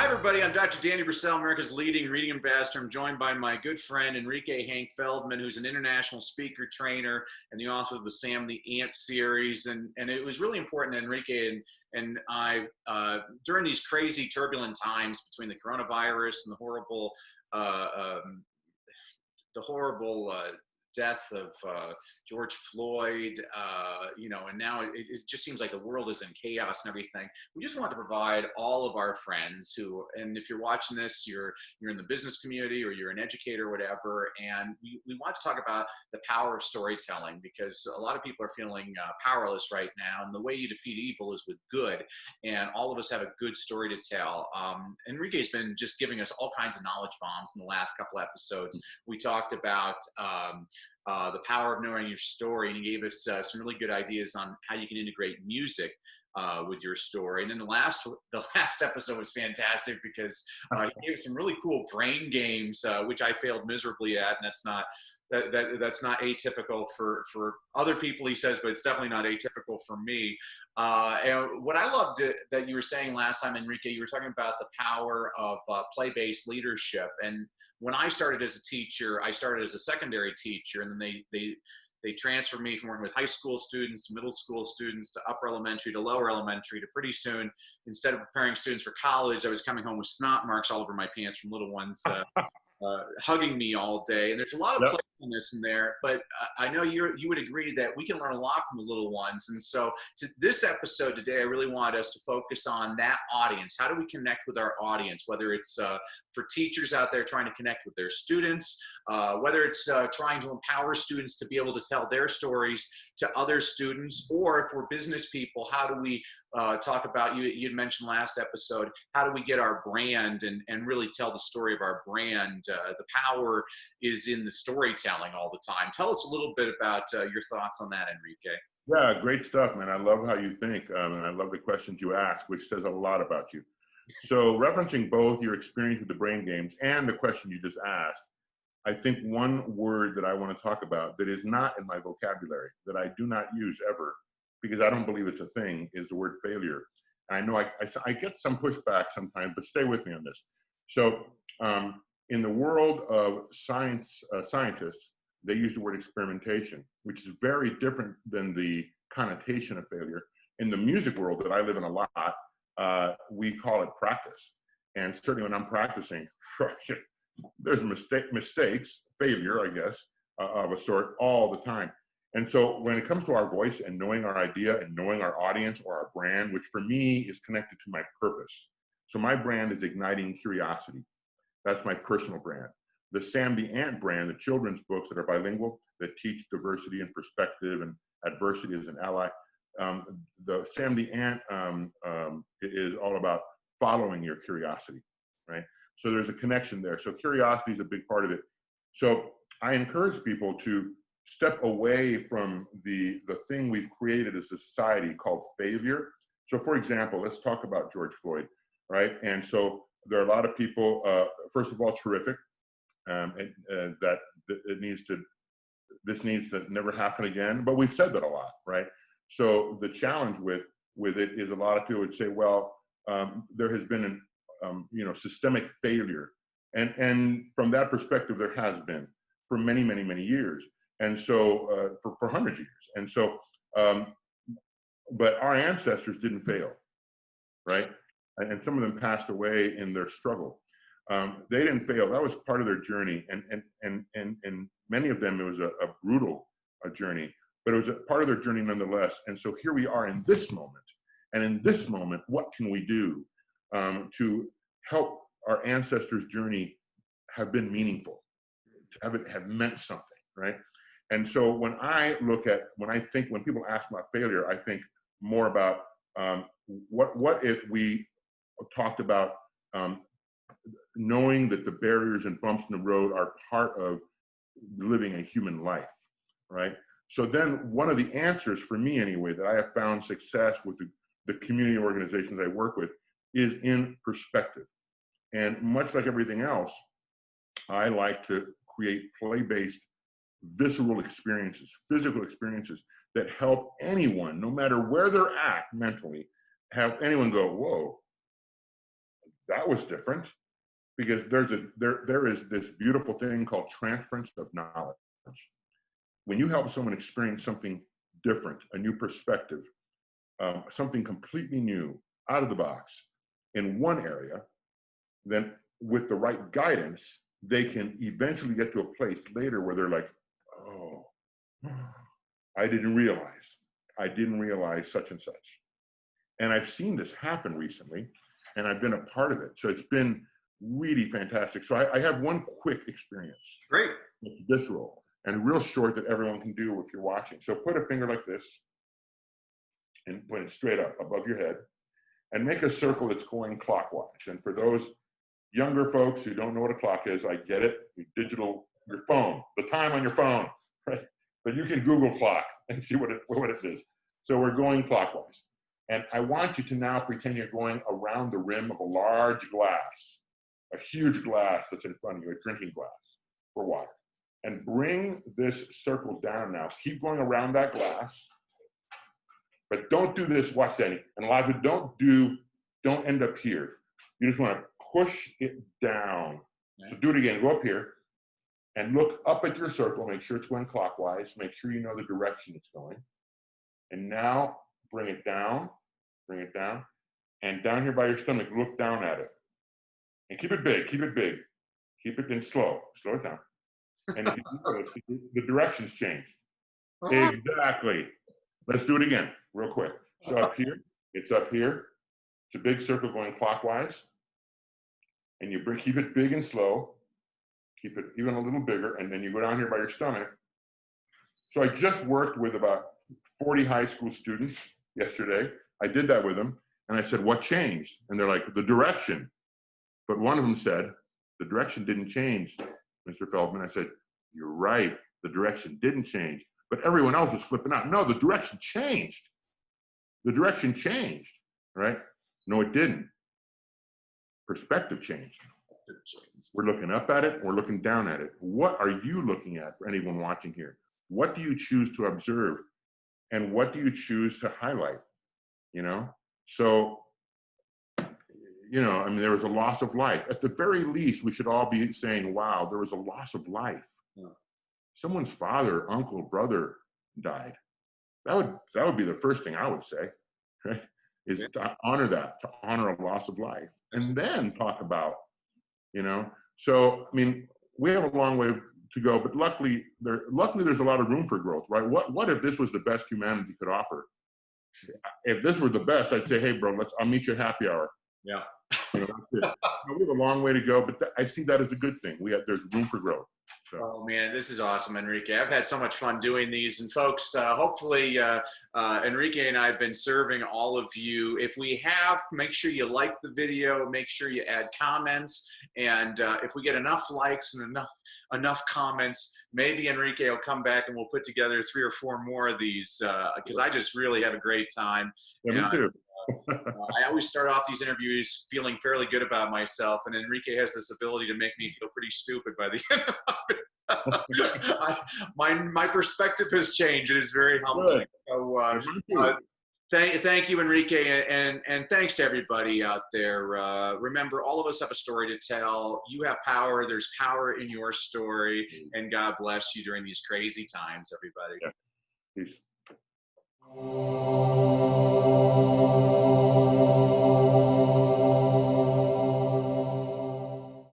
Hi, everybody. I'm Dr. Danny Brassell, America's leading reading ambassador. I'm joined by my good friend, Enrique Feldman, who's an international speaker, trainer, and the author of the Sam the Ant series. And it was really important, Enrique and I, during these crazy, turbulent times between the coronavirus and uh, um, the horrible death of George Floyd, and now it just seems like the world is in chaos and everything. We just want to provide all of our friends who, and if you're watching this, you're in the business community or you're an educator or whatever, and we want to talk about the power of storytelling, because a lot of people are feeling powerless right now, and the way you defeat evil is with good, and all of us have a good story to tell. Enrique's been just giving us all kinds of knowledge bombs in the last couple episodes. We talked about the power of knowing your story, and he gave us some really good ideas on how you can integrate music with your story. And then the last episode was fantastic because he gave some really cool brain games, which I failed miserably at, and that's not atypical for other people, he says, but it's definitely not atypical for me. And what I loved that you were saying last time, Enrique, you were talking about the power of play-based leadership. And when I started as a teacher, I started as a secondary teacher, and then they transferred me from working with high school students to middle school students to upper elementary to lower elementary to pretty soon, instead of preparing students for college, I was coming home with snot marks all over my pants from little ones hugging me all day. And there's a lot of playfulness in there, but I know you would agree that we can learn a lot from the little ones. And so to this episode today, I really wanted us to focus on that audience. How do we connect with our audience, whether it's for teachers out there trying to connect with their students, whether it's trying to empower students to be able to tell their stories to other students, or if we're business people, how do we talk about, you'd mentioned last episode, how do we get our brand and really tell the story of our brand? The power is in the storytelling all the time. Tell us a little bit about your thoughts on that, Enrique. Yeah, great stuff, man. I love how you think, and I love the questions you ask, which says a lot about you. So referencing both your experience with the brain games and the question you just asked, I think one word that I want to talk about that is not in my vocabulary, that I do not use ever, because I don't believe it's a thing, is the word failure. I know I get some pushback sometimes, but stay with me on this. So in the world of scientists, they use the word experimentation, which is very different than the connotation of failure. In the music world that I live in a lot, we call it practice. And certainly when I'm practicing, there's mistakes, failure, I guess, of a sort all the time. And so when it comes to our voice and knowing our idea and knowing our audience or our brand, which for me is connected to my purpose. So my brand is igniting curiosity. That's my personal brand. The Sam the Ant brand, the children's books that are bilingual, that teach diversity and perspective and adversity as an ally. The Sam the Ant is all about following your curiosity, right? So there's a connection there. So curiosity is a big part of it. So I encourage people to step away from the thing we've created as a society called failure. So for example, let's talk about George Floyd, right? And so there are a lot of people, first of all, terrific, and that this needs to never happen again, but we've said that a lot, right? So the challenge with it is a lot of people would say, well, there has been an systemic failure. And from that perspective, there has been for many, many, many years. And so for hundreds of years. And so, but our ancestors didn't fail, right? And some of them passed away in their struggle. They didn't fail. That was part of their journey. And many of them, it was a brutal journey, but it was a part of their journey nonetheless. And so here we are in this moment. And in this moment, what can we do to help our ancestors' journey have been meaningful, to have it have meant something, right? And so when people ask about failure, I think more about what if we talked about knowing that the barriers and bumps in the road are part of living a human life, right? So then one of the answers for me anyway, that I have found success with the community organizations I work with is in perspective. And much like everything else, I like to create play-based visceral experiences, physical experiences that help anyone, no matter where they're at mentally, have anyone go, whoa, that was different, because there is this beautiful thing called transference of knowledge. When you help someone experience something different, a new perspective, something completely new, out of the box in one area, then with the right guidance, they can eventually get to a place later where they're like, oh, I didn't realize such and such. And I've seen this happen recently, and I've been a part of it. So it's been really fantastic. So I have one quick experience. Great. With this role, and real short, that everyone can do if you're watching. So put a finger like this and put it straight up above your head and make a circle that's going clockwise. And for those younger folks who don't know what a clock is, I get it. Your phone, the time on your phone, right? But you can Google clock and see what it is. So we're going clockwise. And I want you to now pretend you're going around the rim of a large glass, a huge glass that's in front of you, a drinking glass for water. And bring this circle down now. Keep going around that glass, but don't do this, watch that. And a lot of you don't end up here. You just want to push it down. So do it again, go up here and look up at your circle, make sure it's going clockwise, make sure you know the direction it's going. And now bring it down, and down here by your stomach, look down at it. And keep it big. Keep it in slow it down. And if you notice, the direction's changed. Exactly. Let's do it again, real quick. So up here, it's up here. It's a big circle going clockwise. And you keep it big and slow. Keep it even a little bigger, and then you go down here by your stomach. So I just worked with about 40 high school students yesterday. I did that with them, and I said, what changed? And they're like, the direction. But one of them said, the direction didn't change, Mr. Feldman. I said, you're right, the direction didn't change. But everyone else was flipping out. No, the direction changed. The direction changed, right? No, it didn't. Perspective changed. We're looking up at it, we're looking down at it. What are you looking at, for anyone watching here? What do you choose to observe? And what do you choose to highlight? You know? So, you know, I mean, there was a loss of life. At the very least, we should all be saying, wow, there was a loss of life. Yeah. Someone's father, uncle, brother died. That would be the first thing I would say, right? Is to honor that, to honor a loss of life. And then talk about, you know, so, I mean, we have a long way to go, but luckily there's a lot of room for growth, right? What if this was the best humanity could offer? If this were the best, I'd say, hey, bro, I'll meet you at happy hour. Yeah. You know, we have a long way to go, but I see that as a good thing. There's room for growth. So. Oh man, this is awesome, Enrique. I've had so much fun doing these, and folks, hopefully Enrique and I have been serving all of you. If we have, make sure you like the video, make sure you add comments, and if we get enough likes and enough comments, maybe Enrique will come back and we'll put together 3 or 4 more of these, because I just really have a great time. Yeah, me too. I always start off these interviews feeling fairly good about myself, and Enrique has this ability to make me feel pretty stupid by the end of it. My perspective has changed. It is very humbling. So, thank you, Enrique, and thanks to everybody out there. Remember, all of us have a story to tell. You have power. There's power in your story, and God bless you during these crazy times, everybody. Yeah. Peace.